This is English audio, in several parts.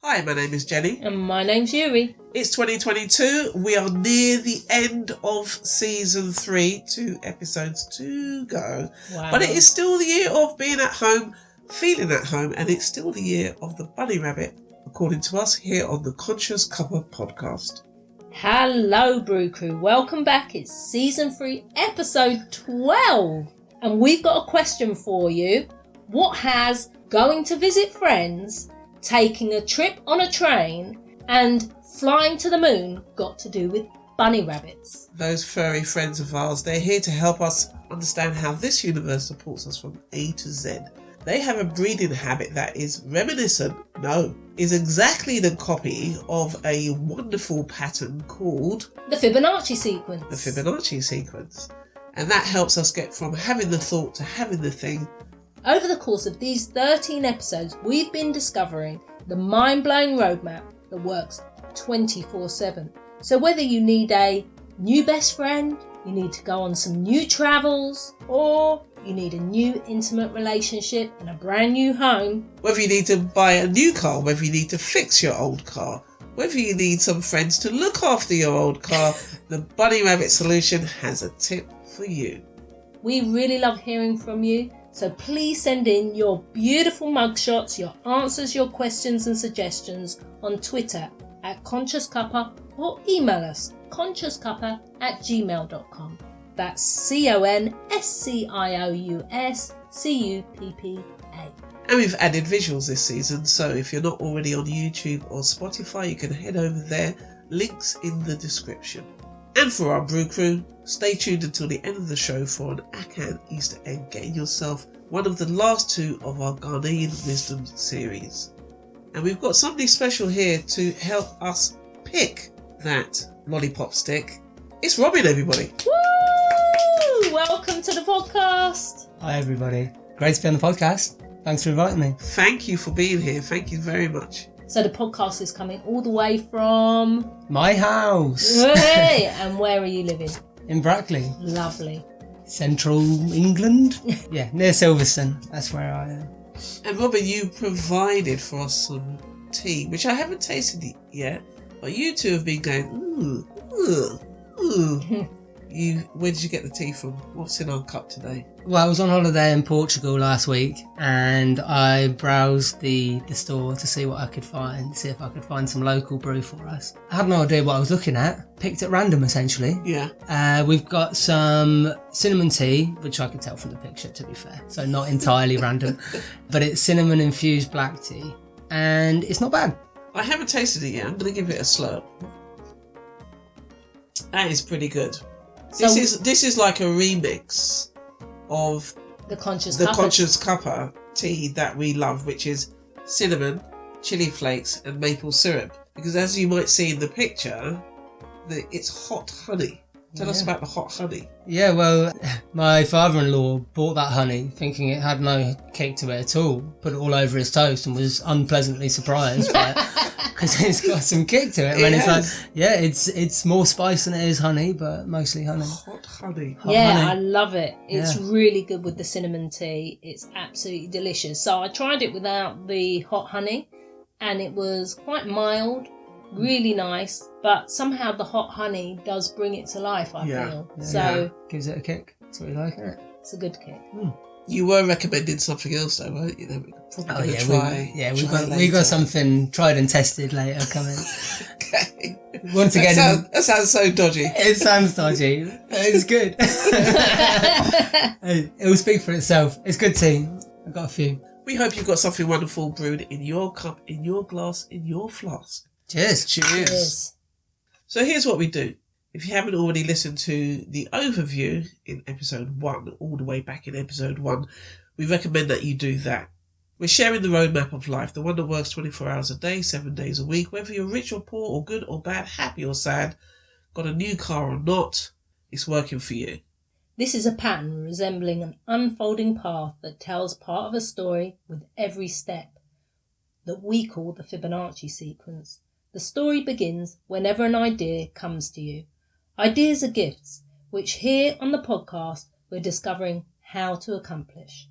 Hi, my name is Jenny. And my name's Eury. It's 2022. We are near the end of season 3, 2 episodes to go. Wow. But it is still the year of being at home, feeling at home, and it's still the year of the bunny rabbit, according to us here on the Conscious Cuppa podcast. Hello, Brew Crew. Welcome back. It's season 3, episode 12. And we've got a question for you. What has going to visit friends, taking a trip on a train, and flying to the moon got to do with bunny rabbits? Those furry friends of ours, they're here to help us understand how this universe supports us from A to Z. They have a breeding habit that is is exactly the copy of a wonderful pattern called the Fibonacci sequence. The Fibonacci sequence. And that helps us get from having the thought to having the thing. Over the course of these 13 episodes, we've been discovering the mind-blowing roadmap that works 24/7. So whether you need a new best friend, you need to go on some new travels, or you need a new intimate relationship and a brand new home. Whether you need to buy a new car, whether you need to fix your old car, whether you need some friends to look after your old car, the Bunny Rabbit Solution has a tip for you. We really love hearing from you. So please send in your beautiful mugshots, your answers, your questions and suggestions on Twitter at Conscious Cuppa or email us consciouscuppa@gmail.com. That's CONSCIOUSCUPPA. And we've added visuals this season, so if you're not already on YouTube or Spotify, you can head over there. Links in the description. And for our Brew Crew, stay tuned until the end of the show for an Akan Easter egg, getting yourself one of the last 2 of our Ghanaian Wisdom series. And we've got somebody special here to help us pick that lollipop stick. It's Robin, everybody. Woo! Welcome to the podcast. Hi everybody. Great to be on the podcast. Thanks for inviting me. Thank you for being here. Thank you very much. So the podcast is coming all the way from... My house. Hey! And where are you living? In Brackley. Lovely. Central England? Yeah, near Silverstone. That's where I am. And Robin, you provided for us some tea, which I haven't tasted it yet, but you two have been going, ooh. Where did you get the tea from? What's in our cup today? Well, I was on holiday in Portugal last week and I browsed the store to see what I could find, see if I could find some local brew for us. I had no idea what I was looking at, picked at random essentially. Yeah. We've got some cinnamon tea, which I could tell from the picture to be fair, so not entirely random, but it's cinnamon infused black tea and it's not bad. I haven't tasted it yet, I'm going to give it a slurp. That is pretty good. So This is like a remix of the Conscious Cuppa tea that we love, which is cinnamon, chili flakes and maple syrup. Because as you might see in the picture, it's hot honey. Tell us about the hot honey. Yeah, well, my father-in-law bought that honey thinking it had no kick to it at all, put it all over his toast and was unpleasantly surprised by it because it's got some kick to it. It's like, yeah, it's more spice than it is honey, but mostly honey. Hot honey. I love it. It's really good with the cinnamon tea. It's absolutely delicious. So I tried it without the hot honey and it was quite mild. Really nice, but somehow the hot honey does bring it to life, I feel. So gives it a kick. That's what you like, isn't it? It's a good kick. You were recommending something else though, weren't you? That we could probably try. We got something tried and tested later coming. Okay. Once again, that sounds so dodgy. It sounds dodgy, but it's good. It will speak for itself. It's good tea. I've got a few. We hope you've got something wonderful brewed in your cup, in your glass, in your flask. Cheers. Cheers. So here's what we do. If you haven't already listened to the overview in episode 1, all the way back in episode 1, we recommend that you do that. We're sharing the roadmap of life, the one that works 24 hours a day, 7 days a week, whether you're rich or poor or good or bad, happy or sad, got a new car or not, it's working for you. This is a pattern resembling an unfolding path that tells part of a story with every step that we call the Fibonacci sequence. The story begins whenever an idea comes to you. Ideas are gifts, which here on the podcast we're discovering how to accomplish.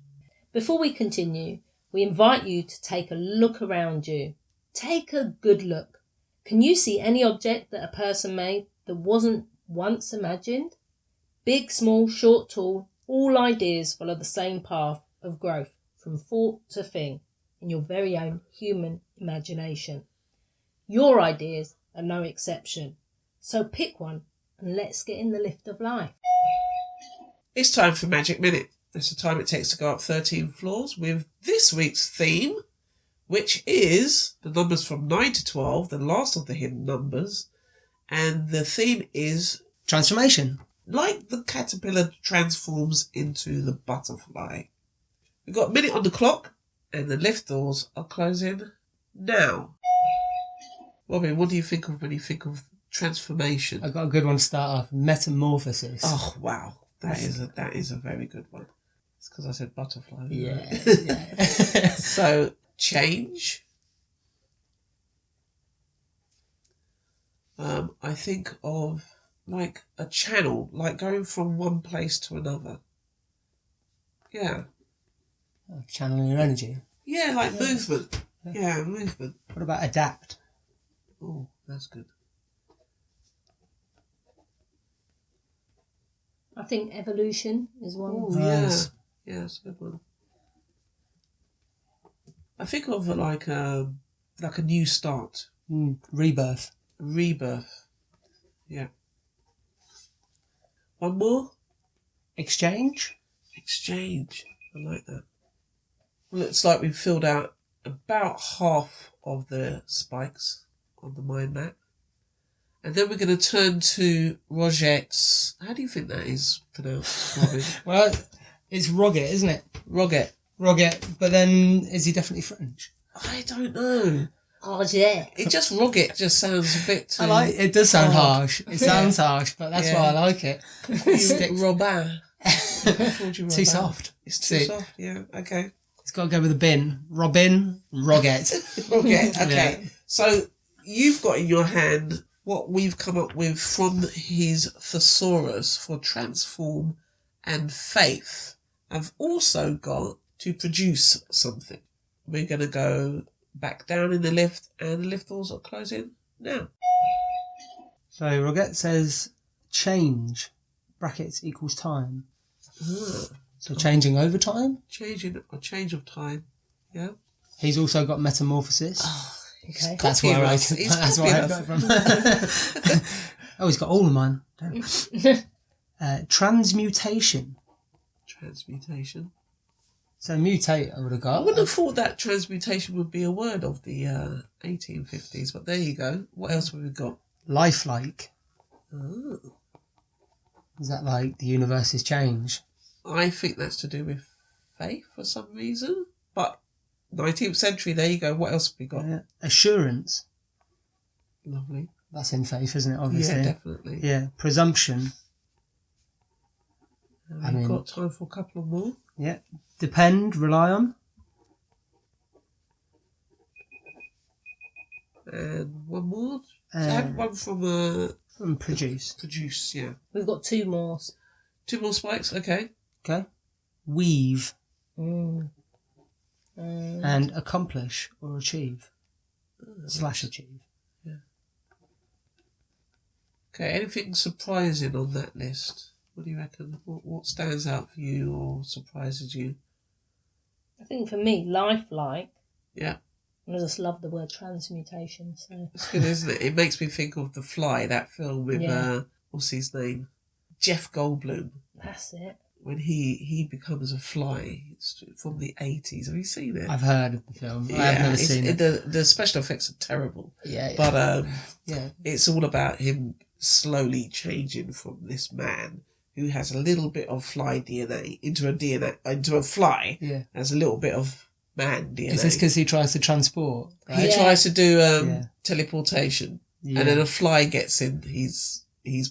Before we continue, we invite you to take a look around you. Take a good look. Can you see any object that a person made that wasn't once imagined? Big, small, short, tall, all ideas follow the same path of growth from thought to thing in your very own human imagination. Your ideas are no exception. So pick one and let's get in the lift of life. It's time for Magic Minute. That's the time it takes to go up 13 floors with this week's theme, which is the numbers from 9 to 12, the last of the hidden numbers. And the theme is Transformation. like the caterpillar transforms into the butterfly. We've got a minute on the clock and the lift doors are closing now. Robin, what do you think of when you think of transformation? I got a good one to start off. Metamorphosis. Oh, wow. That is a very good one. It's because I said butterfly. Yeah. So, change. I think of like a channel, like going from one place to another. Yeah. Channeling your energy. Yeah, like movement. Yeah, movement. What about adapt? Oh, that's good. I think evolution is one. Oh, Nice. Yeah, that's a good one. I think of it like a new start. Rebirth. Rebirth. Yeah. One more? Exchange. Exchange. I like that. Looks like we've filled out about half of the spikes on the mind map. And then we're going to turn to Rogette's. How do you think that is pronounced, Robin? Well, it's Roget, isn't it? Roget. Roget, but then is he definitely French? I don't know. Oh, yeah. It just Roget just sounds a bit too... I like it. Does sound hard. harsh. It sounds harsh, but that's why I like it. Robin. Too soft. It's too soft, yeah, okay. It's got to go with a bin. Robin, Roget. Roget, okay. Yeah. So you've got in your hand what we've come up with from his thesaurus for transform and faith. I've also got to produce something. We're going to go back down in the lift and the lift doors are closing now. So Roget says change, brackets equals time. So changing over time. Change of time, yeah. He's also got metamorphosis. Okay. That's where I got it from. Oh, he's got all of mine. Transmutation. Transmutation. So mutate, I would have got. I wouldn't have thought that transmutation would be a word of the 1850s, but there you go. What else have we got? Lifelike. Oh. Is that like the universe's change? I think that's to do with faith for some reason. But 19th century, there you go. What else have we got? Assurance. Lovely. That's in faith, isn't it? Obviously. Yeah, definitely. Yeah. Presumption. We've got time for a couple of more. Yeah. Depend, rely on. And one more. I have one from produce. Produce, yeah. We've got two more. Two more spikes, okay. Okay. Weave. Mm. And accomplish or achieve. Slash achieve. Yeah. Okay, anything surprising on that list? What do you reckon? What stands out for you or surprises you? I think for me, lifelike. Yeah. I just love the word transmutation. So It's good, isn't it? It makes me think of The Fly, that film with, what's his name? Jeff Goldblum. that's it. When he becomes a fly. It's from the 80s. Have you seen it? I've heard of the film. Yeah, I've never seen it. The special effects are terrible. Yeah. But yeah. it's all about him slowly changing from this man who has a little bit of fly DNA into a fly. Yeah. Has a little bit of man DNA. Is this because he tries to transport? Right? He tries to do teleportation, Yeah. and then a fly gets in his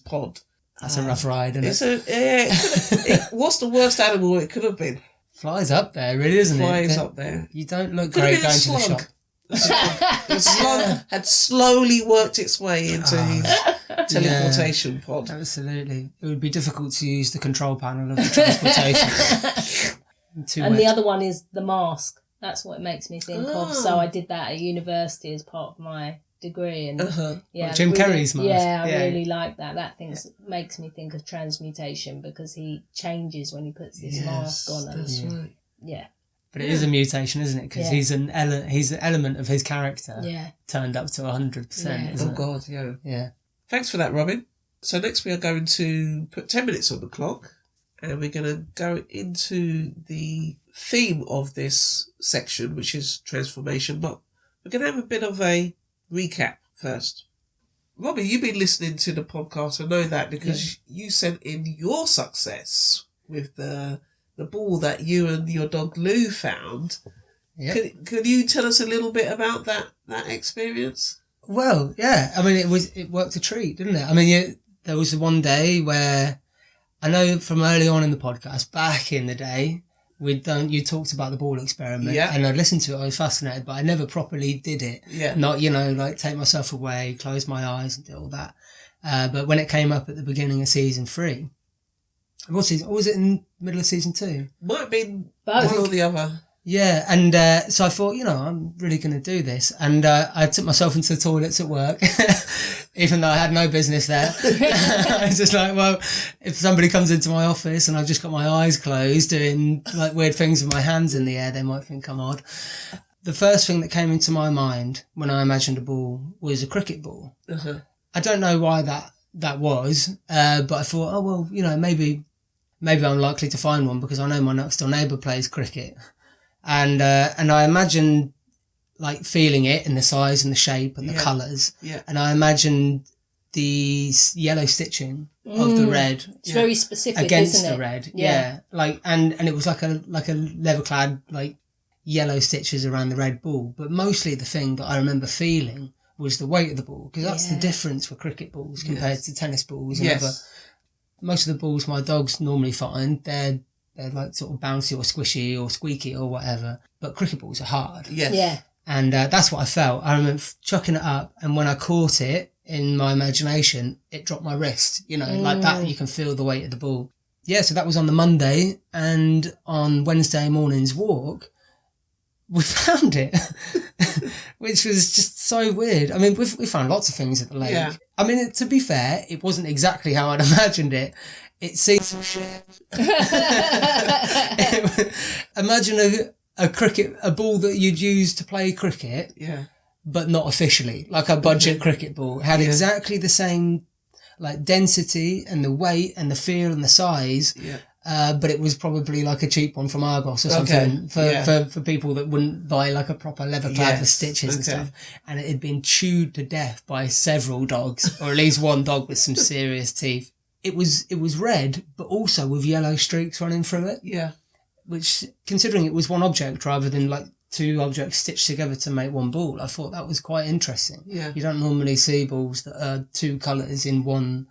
pod. That's a rough ride, isn't it? What's the worst animal it could have been? Fly's up there, really, isn't it? Fly's up there. You don't look Could have great been a going to the slug. shop. The slug had slowly worked its way into his teleportation pod. Absolutely. It would be difficult to use the control panel of the transportation. And the other one is the mask. That's what it makes me think of. So I did that at university as part of my degree, and Jim Carrey's mask. I really like that. That makes me think of transmutation, because he changes when he puts this mask on. That's right. Yeah. But it is a mutation, isn't it? Because he's an element of his character turned up to 100%. Isn't it? God, yeah. Yeah. Thanks for that, Robin. So next we are going to put 10 minutes on the clock, and we're going to go into the theme of this section, which is transformation, but we're going to have a bit of a recap first. Robin, you've been listening to the podcast. I know that because you sent in your success with the ball that you and your dog Lou found. Yep. Could you tell us a little bit about that experience? Well, yeah. I mean, it worked a treat, didn't it? I mean, there was one day where I know from early on in the podcast, back in the day, you talked about the ball experiment, and I listened to it. I was fascinated, but I never properly did it. Yeah. Not, like take myself away, close my eyes, and do all that. But when it came up at the beginning of season 3, was it in the middle of season 2? Might have been one or the other. Yeah, and so I thought, I'm really going to do this. And I took myself into the toilets at work, even though I had no business there. I was just like, well, if somebody comes into my office and I've just got my eyes closed doing like weird things with my hands in the air, they might think I'm odd. The first thing that came into my mind when I imagined a ball was a cricket ball. Uh-huh. I don't know why that was, but I thought, oh, well, maybe I'm likely to find one because I know my next door neighbour plays cricket. And I imagined like feeling it in the size and the shape and the colours. Yeah. And I imagined the yellow stitching of the red. It's very specific, against isn't it? the red. Yeah. Like and it was like a leather clad like yellow stitches around the red ball. But mostly the thing that I remember feeling was the weight of the ball, because that's the difference for cricket balls compared to tennis balls. Yes. Most of the balls my dogs normally find, they're like sort of bouncy or squishy or squeaky or whatever. But cricket balls are hard. Yes. Yeah. And that's what I felt. I remember chucking it up, and when I caught it in my imagination, it dropped my wrist. Like that, you can feel the weight of the ball. Yeah, so that was on the Monday, and on Wednesday morning's walk, we found it, which was just so weird. I mean, we found lots of things at the lake. Yeah. I mean, to be fair, it wasn't exactly how I'd imagined it. It seems some shit. Imagine a ball that you'd use to play cricket, but not officially, like a budget cricket ball. It had exactly the same like density and the weight and the feel and the size, but it was probably like a cheap one from Argos or something for people that wouldn't buy like a proper leather clad with stitches and stuff. And it had been chewed to death by several dogs, or at least one dog with some serious teeth. It was red, but also with yellow streaks running through it. Yeah. Which, considering it was one object rather than like two objects stitched together to make one ball, I thought that was quite interesting. Yeah. You don't normally see balls that are two colours in one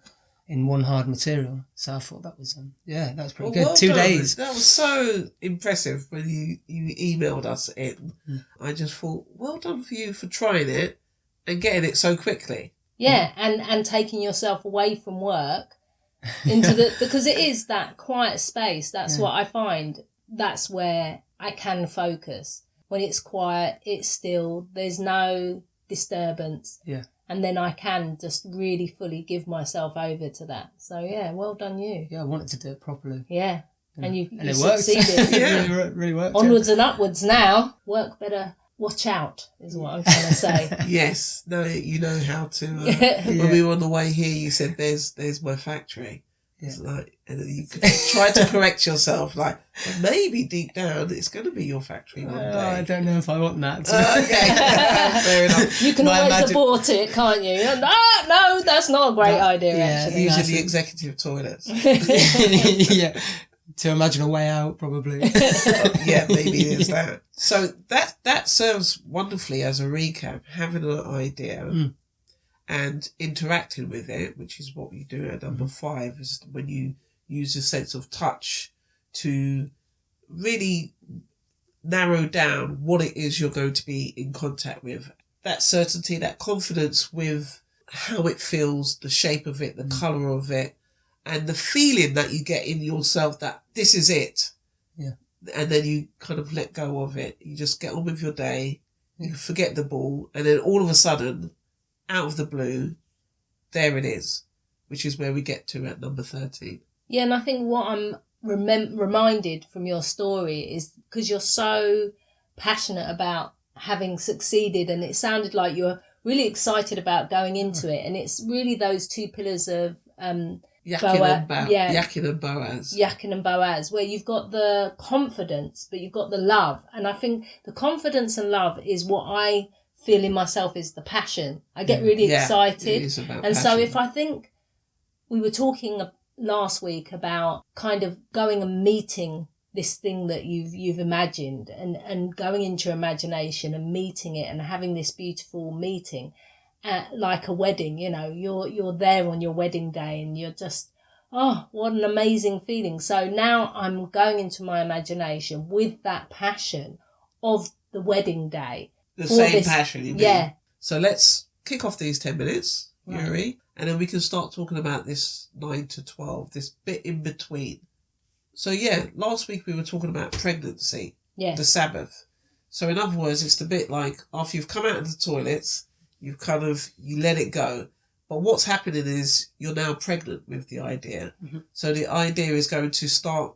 hard material. So I thought that was that was pretty good. Well 2 days. That was so impressive when you emailed us in. I just thought, well done for you for trying it and getting it so quickly. Yeah, and taking yourself away from work because it is that quiet space. That's what I find. That's where I can focus. When it's quiet, it's still, there's no disturbance. Yeah. And then I can just really fully give myself over to that. So yeah, well done you. Yeah, I wanted to do it properly. Yeah. And you it succeeded. It really worked. Onwards and upwards now. Work better. Watch out is what I'm trying to say. Yes. No, you know how to. When we were on the way here, you said, "There's my factory." Yeah. It's like, and you could try to correct yourself, like maybe deep down it's going to be your factory one day. I don't know if I want that. Okay, fair enough. You can always abort it, can't you? No, that's not a great idea. Actually, using the executive toilets. Yeah. To imagine a way out, probably. Yeah, maybe there's that. So that serves wonderfully as a recap, having an idea and interacting with it, which is what you do at number 5, is when you use a sense of touch to really narrow down what it is you're going to be in contact with. That certainty, that confidence with how it feels, the shape of it, the colour of it, and the feeling that you get in yourself that this is it. Yeah. and then you kind of let go of it. You just get on with your day. You forget the ball, and then all of a sudden, out of the blue, there it is, which is where we get to at number 13. Yeah, and I think what I'm reminded from your story is because you're so passionate about having succeeded, and it sounded like you're really excited about going into it, and it's really those two pillars of Yakin and Boaz, where you've got the confidence, but you've got the love. And I think the confidence and love is what I feel in myself is the passion. I get really excited. It is about and passion. so if I think we were talking last week about kind of going and meeting this thing that you've imagined and going into your imagination and meeting it and having this beautiful meeting, like a wedding, you know, you're there on your wedding day and you're just, oh, what an amazing feeling. So now I'm going into my imagination with that passion of the wedding day. The same passion, you mean? Yeah. So let's kick off these 10 minutes, Right. Eury, and then we can start talking about this 9 to 12, this bit in between. So yeah, last week we were talking about pregnancy, Yes. the Sabbath. So in other words, it's the bit like after you've come out of the toilets, you let it go. But what's happening is you're now pregnant with the idea. Mm-hmm. So the idea is going to start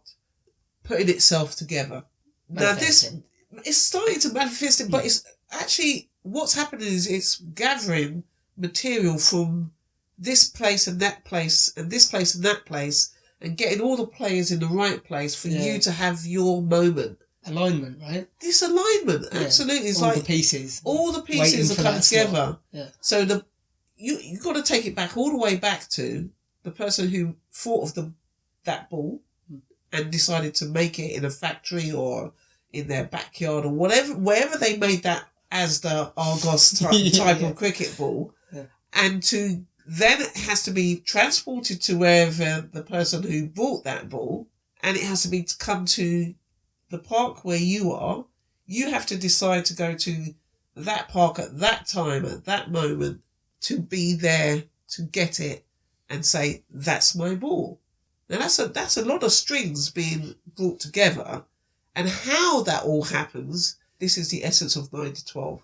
putting itself together. Now it's starting to manifest it, but it's actually, what's happening is it's gathering material from this place and that place and this place and that place and getting all the players in the right place for you to have your moment. Alignment, right? This alignment, absolutely. It's all like the pieces. All the pieces are coming together. Yeah. So you've got to take it back all the way back to the person who thought of that ball and decided to make it in a factory or in their backyard or wherever they made that as the Argos type of cricket ball. Yeah. And then it has to be transported to wherever the person who bought that ball, and it has to come to the park where you are. You have to decide to go to that park at that time, at that moment, to be there to get it and say, that's my ball. Now that's a lot of strings being brought together, and how that all happens, this is the essence of 9 to 12.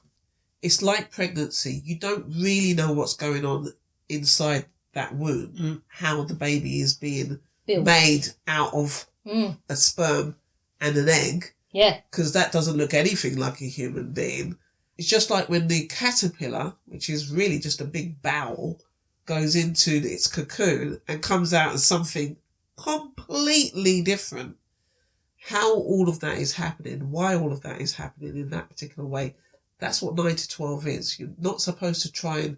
It's like pregnancy. You don't really know what's going on inside that womb, how the baby is being made out of a sperm and an egg. Yeah. Because that doesn't look anything like a human being. It's just like when the caterpillar, which is really just a big bowel, goes into its cocoon and comes out as something completely different. How all of that is happening, why all of that is happening in that particular way, that's what 9 to 12 is. You're not supposed to try and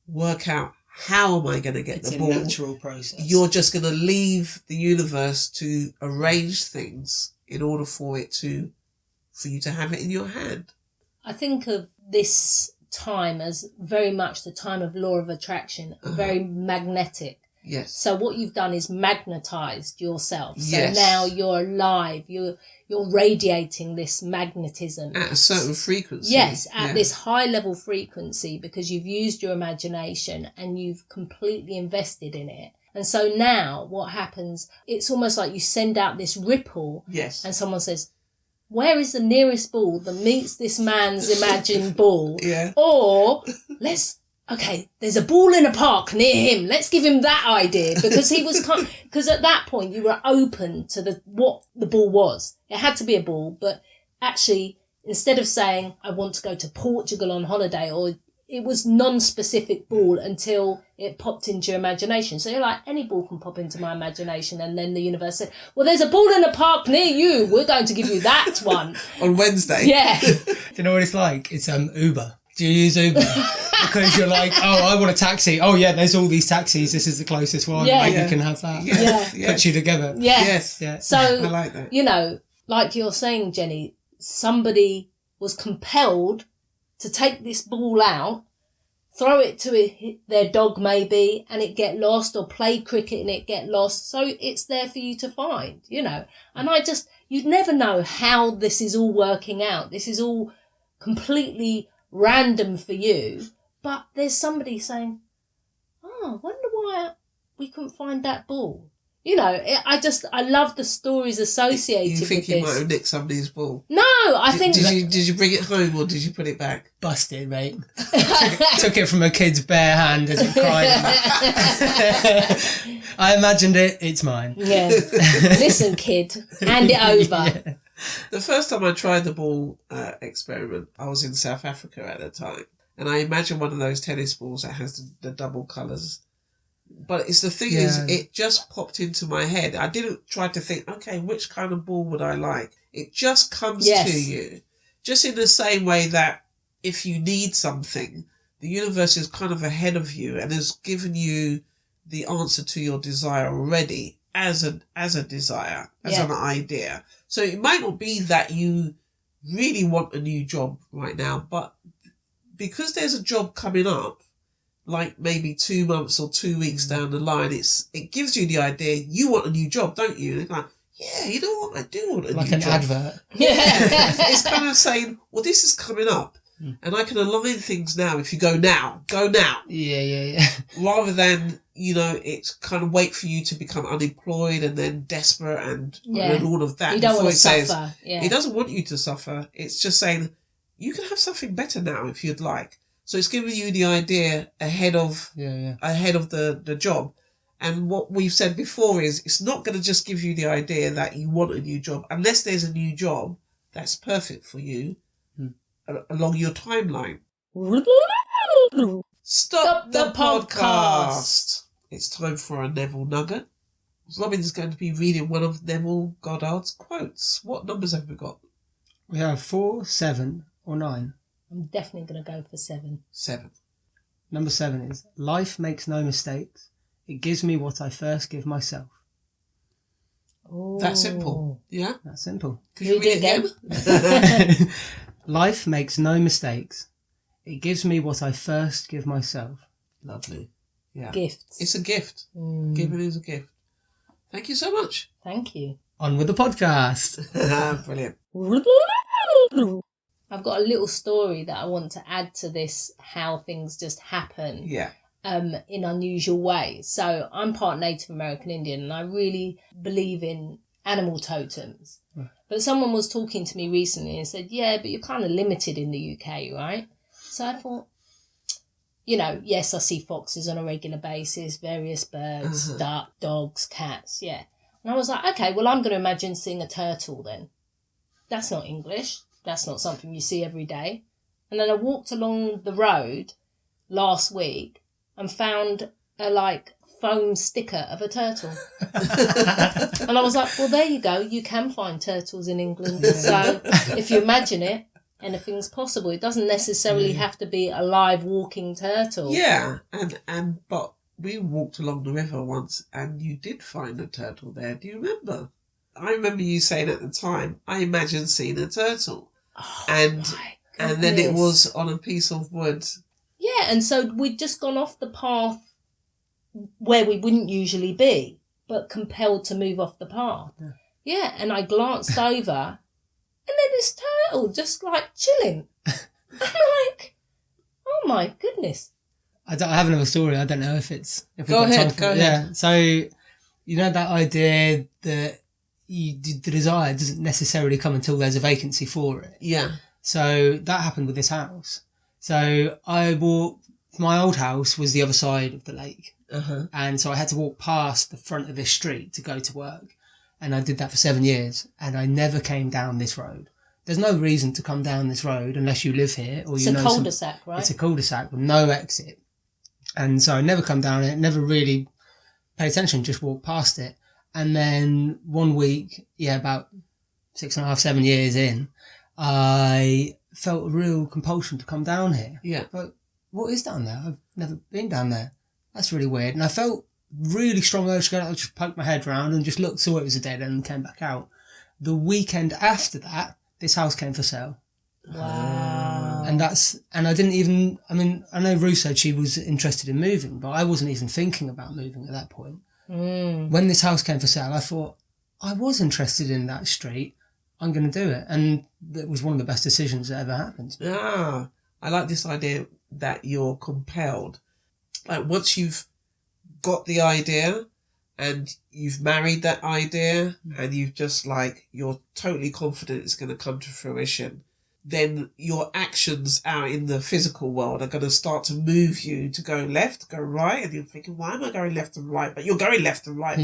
work out how am I going to get the ball. It's a natural process. You're just going to leave the universe to arrange things in order for you to have it in your hand. I think of this time as very much the time of law of attraction, very magnetic. Yes. So what you've done is magnetized yourself. So yes. now you're alive. You're radiating this magnetism at a certain frequency. Yes, at this high level frequency, because you've used your imagination and you've completely invested in it. And so now what happens, it's almost like you send out this ripple. Yes. And someone says, where is the nearest ball that meets this man's imagined ball? Yeah. Or there's a ball in a park near him. Let's give him that idea, because because at that point you were open to what the ball was. It had to be a ball, but actually instead of saying I want to go to Portugal on holiday, or it was non-specific ball until it popped into your imagination. So you're like, any ball can pop into my imagination, and then the universe said, well, there's a ball in a park near you. We're going to give you that one on Wednesday. Yeah. Do you know what it's like? It's Uber. Do you use Uber? Because you're like, oh, I want a taxi. Oh, yeah, there's all these taxis. This is the closest one. Yeah. Maybe you can have that. Yeah. Put you together. Yeah. Yes. Yeah. So, I like that. You know, like you're saying, Jenny, somebody was compelled to take this ball out, throw it to their dog maybe, and it get lost, or play cricket and it get lost. So it's there for you to find, you know. And you'd never know how this is all working out. This is all completely random for you, but there's somebody saying, oh, I wonder why we couldn't find that ball. you know, I love the stories associated You think with you this. might have nicked somebody's ball? No, I think... Did you bring it home or did you put it back? Busted, mate. took it from a kid's bare hand as it cried. I imagined it. It's mine. Yeah. Listen, kid, hand it over. Yeah. The first time I tried the ball experiment, I was in South Africa at the time. And I imagine one of those tennis balls that has the double colours. But it's the thing is, it just popped into my head. I didn't try to think, okay, which kind of ball would I like? It just comes to you. Just in the same way that if you need something, the universe is kind of ahead of you and has given you the answer to your desire already as a desire, as an idea. So it might not be that you really want a new job right now, but because there's a job coming up, like maybe 2 months or 2 weeks down the line, it gives you the idea you want a new job, don't you? And it's like, yeah, you know what, I do want a new job. Like an advert. Yeah. It's kind of saying, well, this is coming up and I can align things now. If you go now. Yeah. Rather than, you know, it's kind of wait for you to become unemployed and then desperate and all of that. You don't want to suffer. Says, It doesn't want you to suffer. It's just saying, you can have something better now if you'd like. So it's giving you the idea ahead of the job. And what we've said before is it's not going to just give you the idea that you want a new job unless there's a new job that's perfect for you along your timeline. Stop the podcast. It's time for a Neville Nugget. Robin's going to be reading one of Neville Goddard's quotes. What numbers have we got? We have 4, 7 or 9. I'm definitely going to go for 7. 7. Number 7 is, life makes no mistakes. It gives me what I first give myself. Oh. That's simple. Yeah? That's simple. Could you read it again? Life makes no mistakes. It gives me what I first give myself. Lovely. Yeah. Gifts. It's a gift. Giving is a gift. Thank you so much. Thank you. On with the podcast. Brilliant. I've got a little story that I want to add to this, how things just happen. Yeah. In unusual ways. So I'm part Native American Indian and I really believe in animal totems. But someone was talking to me recently and said, yeah, but you're kind of limited in the UK, right? So I thought, you know, yes, I see foxes on a regular basis, various birds, duck, dogs, cats, yeah. And I was like, okay, well, I'm going to imagine seeing a turtle then. That's not English. That's not something you see every day. And then I walked along the road last week and found a foam sticker of a turtle. And I was like, well, there you go. You can find turtles in England. So if you imagine it, anything's possible. It doesn't necessarily have to be a live walking turtle. Yeah. But we walked along the river once and you did find a turtle there. Do you remember? I remember you saying at the time, I imagined seeing a turtle. Oh, and then it was on a piece of wood. Yeah, and so we'd just gone off the path where we wouldn't usually be, but compelled to move off the path. Yeah, and I glanced over, and then this turtle just chilling. I'm like, oh my goodness. I have another story. I don't know if Go ahead. Yeah. So, you know that idea that the desire doesn't necessarily come until there's a vacancy for it. Yeah. So that happened with this house. So my old house was the other side of the lake. And so I had to walk past the front of this street to go to work. And I did that for 7 years. And I never came down this road. There's no reason to come down this road unless you live here or you know. It's a cul-de-sac, right? It's a cul-de-sac with no exit. And so I never come down it, never really paid attention, just walked past it. And then one week, about 6.5, 7 years in, I felt a real compulsion to come down here. Yeah. But what is down there? I've never been down there. That's really weird. And I felt really strong urge to go out, just poke my head around and just look, saw it was a dead end and came back out. The weekend after that, this house came for sale. Wow. And I didn't even, I know Ruth said she was interested in moving, but I wasn't even thinking about moving at that point. When this house came for sale, I thought, I was interested in that street. I'm going to do it. And it was one of the best decisions that ever happened. Ah, I like this idea that you're compelled. Like once you've got the idea and you've married that idea and you've just like, you're totally confident it's going to come to fruition, then your actions out in the physical world are going to start to move you to go left, go right, and you're thinking, why am I going left and right? But you're going left and right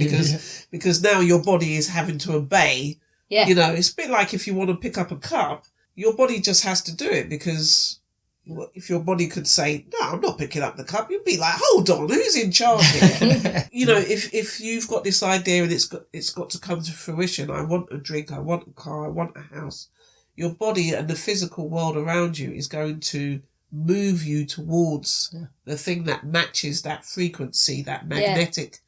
because now your body is having to obey. Yeah. You know, it's a bit like if you want to pick up a cup, your body just has to do it, because if your body could say, no, I'm not picking up the cup, you'd be like, hold on, who's in charge here? You know, if you've got this idea and it's got to come to fruition, I want a drink, I want a car, I want a house, your body and the physical world around you is going to move you towards the thing that matches that frequency, that magnetic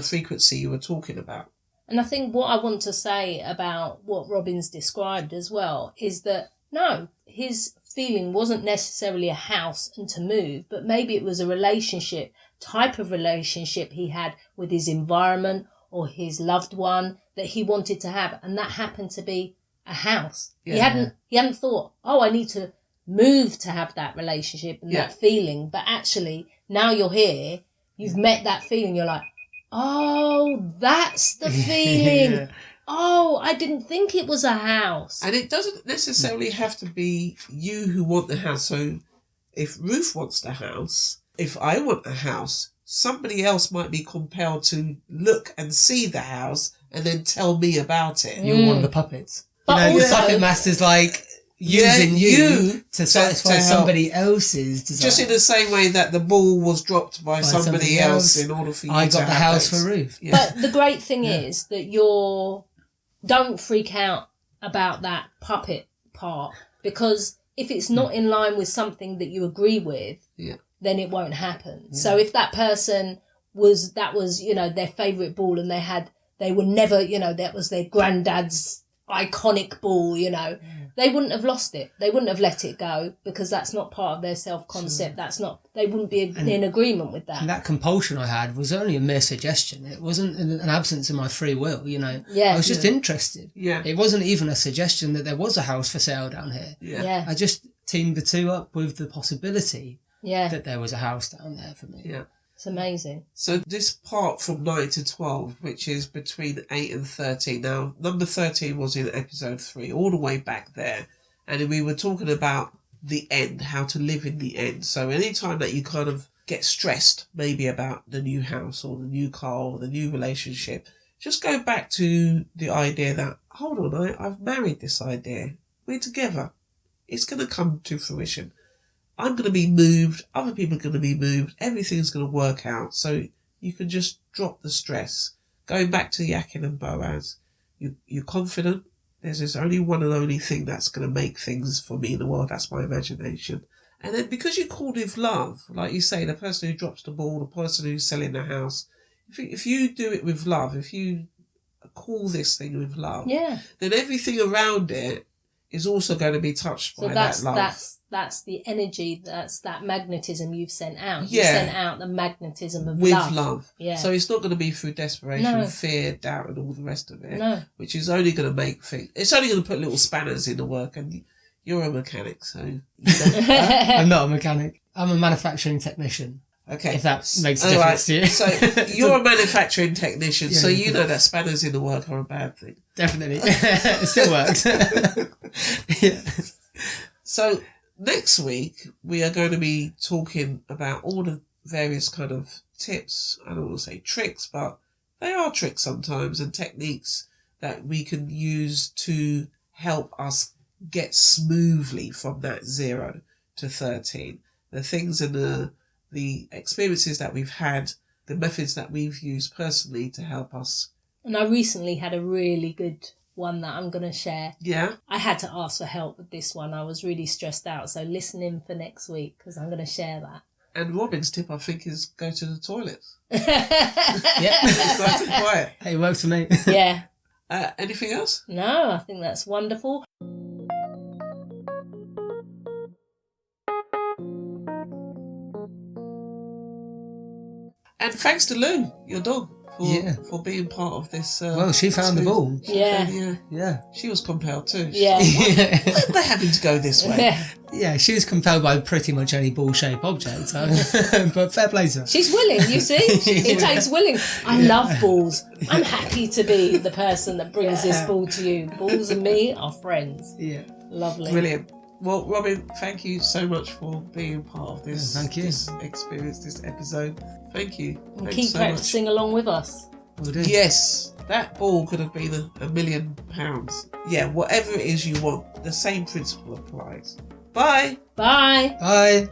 frequency you were talking about. And I think what I want to say about what Robin's described as well is that, no, his feeling wasn't necessarily a house and to move, but maybe it was a relationship, type of relationship he had with his environment or his loved one that he wanted to have. And that happened to be a house. Yeah. He hadn't thought, oh, I need to move to have that relationship and that feeling. But actually, now you're here, you've met that feeling, you're like, oh, that's the feeling. Oh, I didn't think it was a house. And it doesn't necessarily have to be you who want the house. So if Ruth wants the house, if I want a house, somebody else might be compelled to look and see the house and then tell me about it. You're one of the puppets. But you know, the also, puppet master's like using you to satisfy to somebody else's desire. Just in the same way that the ball was dropped by somebody else in order for you I to got the have house those. for Ruth. Yeah. But the great thing is that don't freak out about that puppet part, because if it's not in line with something that you agree with, then it won't happen. Yeah. So if that person that was, you know, their favourite ball and they were never, you know, that was their granddad's iconic ball, you know, they wouldn't have lost it. They wouldn't have let it go, because that's not part of their self-concept. They wouldn't be in agreement with that. And that compulsion I had was only a mere suggestion. It wasn't an absence of my free will, you know. Yeah. I was just interested. Yeah. It wasn't even a suggestion that there was a house for sale down here. Yeah. I just teamed the two up with the possibility Yeah. that there was a house down there for me. Yeah. It's amazing. So this part from 9 to 12, which is between 8 and 13. Now, number 13 was in episode 3, all the way back there. And we were talking about the end, how to live in the end. So anytime that you kind of get stressed, maybe about the new house or the new car or the new relationship, just go back to the idea that, hold on, I've married this idea. We're together. It's going to come to fruition. I'm going to be moved. Other people are going to be moved. Everything's going to work out. So you can just drop the stress. Going back to Yakin and Boaz, you're confident. There's only one and only thing that's going to make things for me in the world. That's my imagination. And then because you called with love, like you say, the person who drops the ball, the person who's selling the house, if you do it with love, if you call this thing with love, then everything around it is also going to be touched by that love. That's the energy, that's that magnetism you've sent out. Yeah. You sent out the magnetism of with love. love. Yeah. So it's not going to be through desperation, No. fear, doubt and all the rest of it. No. Which is only going to make things, it's only going to put little spanners in the work, and you're a mechanic, so you don't, I'm not a mechanic. I'm a manufacturing technician. okay. If that makes a difference to you. So you're a manufacturing technician, so you know that spanners in the work are a bad thing. Definitely. It still works. Yeah. So next week we are going to be talking about all the various kind of tips. I don't want to say tricks, but they are tricks sometimes, and techniques that we can use to help us get smoothly from that 0 to 13. The things and the experiences that we've had, the methods that we've used personally to help us. And I recently had a really good one that I'm going to share. Yeah. I had to ask for help with this one. I was really stressed out. So listen in for next week, because I'm going to share that. And Robin's tip, I think, is go to the toilets. Yeah. It's nice and quiet. Hey, it works for me. Yeah. Anything else? No, I think that's wonderful. And thanks to Lou, your dog, for being part of this. Well, she found the ball. Yeah. She was compelled too. Yeah. They're having to go this way. Yeah. Yeah, she was compelled by pretty much any ball-shaped object. So. But fair play to her. She's willing, you see? It takes willing. I love balls. I'm happy to be the person that brings this ball to you. Balls and me are friends. Yeah. Lovely. Brilliant. Well, Robin, thank you so much for being part of this, thank you. this experience, this episode. Thank you. And Thanks keep so practicing along with us. Will do. Yes, that ball could have been £1 million. Yeah, whatever it is you want, the same principle applies. Bye. Bye. Bye.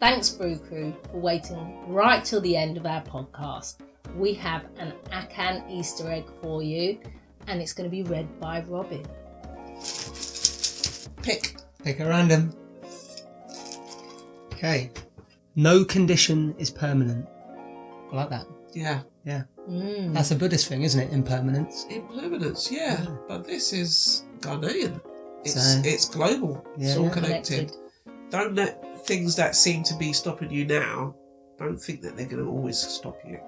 Thanks, Brew Crew, for waiting right till the end of our podcast. We have an Akan Easter egg for you, and it's going to be read by Robin. Pick a random. Okay. No condition is permanent. I like that. Yeah. Yeah. That's a Buddhist thing, isn't it? Impermanence. Impermanence, yeah. But this is Ghanaian. It's global. It's all connected. Don't let things that seem to be stopping you now, don't think that they're going to always stop you.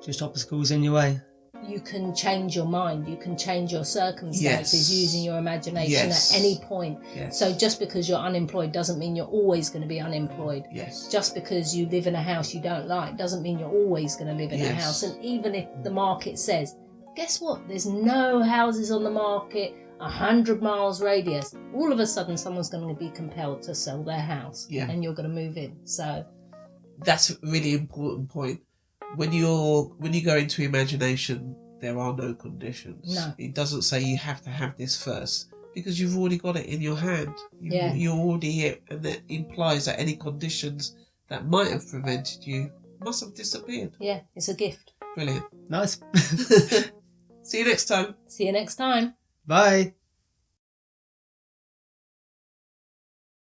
Just obstacles in your way. You can change your mind. You can change your circumstances using your imagination at any point. Yes. So just because you're unemployed doesn't mean you're always going to be unemployed. Yes. Just because you live in a house you don't like doesn't mean you're always going to live in a house. And even if the market says, guess what? There's no houses on the market 100 miles radius. All of a sudden someone's going to be compelled to sell their house and you're going to move in. So that's a really important point. When you go into imagination, there are no conditions. No. It doesn't say you have to have this first because you've already got it in your hand. You're already here, and that implies that any conditions that might have prevented you must have disappeared. Yeah, it's a gift. Brilliant. Nice. See you next time. See you next time. Bye.